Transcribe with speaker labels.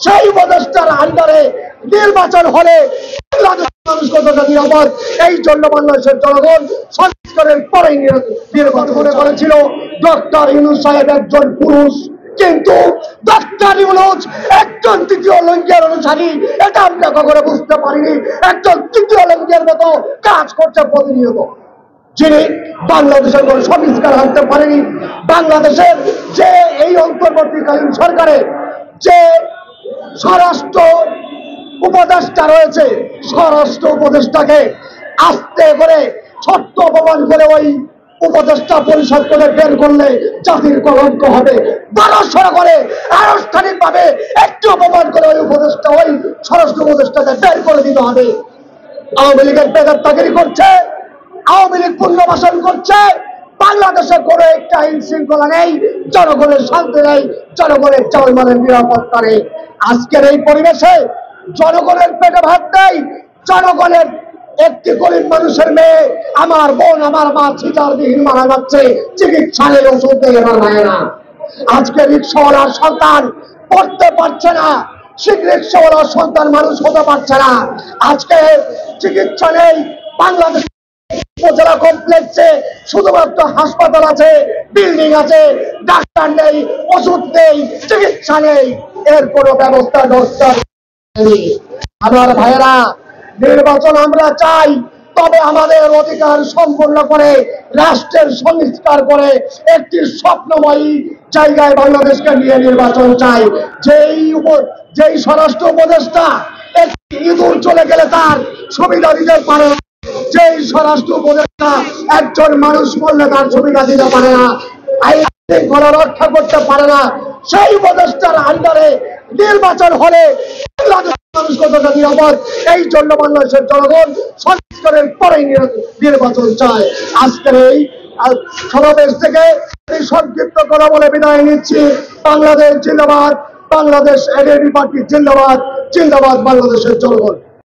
Speaker 1: সেই উপদেষ্টার আন্ডারে নির্বাচন হলে মানুষ কতটা নিরাপদ, এই জন্য বাংলাদেশের জনগণ সংস্কারের পরেই নির্বাচন করেছিল। ডক্টর ইউনূস সাহেব একজন পুরুষ, কিন্তু ডক্টর ইউনূস একজন তৃতীয় লিঙ্গের অনুসারী, এটা আমরা কখনো বুঝতে পারিনি। একজন তৃতীয় লিঙ্গের মতো কাজ করছে প্রতিনিয়ত, যিনি বাংলাদেশের কোন সংস্কার আনতে পারেনি। বাংলাদেশের যে এই অন্তর্বর্তীকালীন সরকারে যে স্বরাষ্ট্র উপদেষ্টা রয়েছে, স্বরাষ্ট্র উপদেষ্টাকে আস্তে করে ছোট্ট অপমান করে ওই উপদেষ্টা পরিষদ করে বের করলে জাতির কলঙ্ক হবে। বড়সড় করে আনুষ্ঠানিক ভাবে একটু অপমান করে ওই উপদেষ্টা, ওই স্বরাষ্ট্র উপদেষ্টাকে বের করে দিতে হবে। আওয়ামী লীগের বেদাত্তাগিরি করছে, আওয়ামী লীগ পুনর্বাসন করছে। বাংলাদেশে কোনো একটা আইন শৃঙ্খলা নেই, জনগণের শান্তি নেই, জনগণের চালমানের নিরাপত্তা নেই। আজকের এই পরিবেশে জনগণের পেটে ভাত নেই, জনগণের একটি গরিব মানুষের মেয়ে, আমার বোন, আমার মা চিকিৎসাবিহীন মারা যাচ্ছে, চিকিৎসালয়ের ওষুধ দিয়ে মারা না। আজকে রিক্সাওয়ালার সন্তান পড়তে পারছে না, রিক্সাওয়ালার সন্তান মানুষ হতে পারছে না। আজকে চিকিৎসা নেই বাংলাদেশ উপজেলা কমপ্লেক্সে, শুধুমাত্র হাসপাতাল আছে, বিল্ডিং আছে, ডাক্তার নেই, ওষুধ নেই, চিকিৎসা নেই, এর কোনো ব্যবস্থা দরকার। আমার ভাইয়েরা, নির্বাচন আমরা চাই, তবে আমাদের অধিকার সম্পূর্ণ করে রাষ্ট্রের সংস্কার করে একটি স্বপ্নময়ী জায়গায় বাংলাদেশকে নিয়ে নির্বাচন চাই। যেই স্বরাষ্ট্র উপদেষ্টা একটি ইঁদুর চলে গেলে তার সুবিধা দিতে পারে না, যেই স্বরাষ্ট্র উপদেষ্টা একজন মানুষ মরলে তার সুবিধা দিতে পারে না, আইন শৃঙ্খলা রক্ষা করতে পারে না, সেই উপদেষ্টার আন্ডারে নির্বাচন হলে মানুষ কতটা নিরাপদ, এই জন্য বাংলাদেশের জনগণ সংস্কারের পরেই নির্বাচন চায়। আজকের এই সমাবেশ থেকে সংক্ষিপ্ত করা বলে বিদায় নিচ্ছি। বাংলাদেশ জিন্দাবাদ, বাংলাদেশ এনএডি পার্টি জিন্দাবাদ, জিন্দাবাদ বাংলাদেশের জনগণ।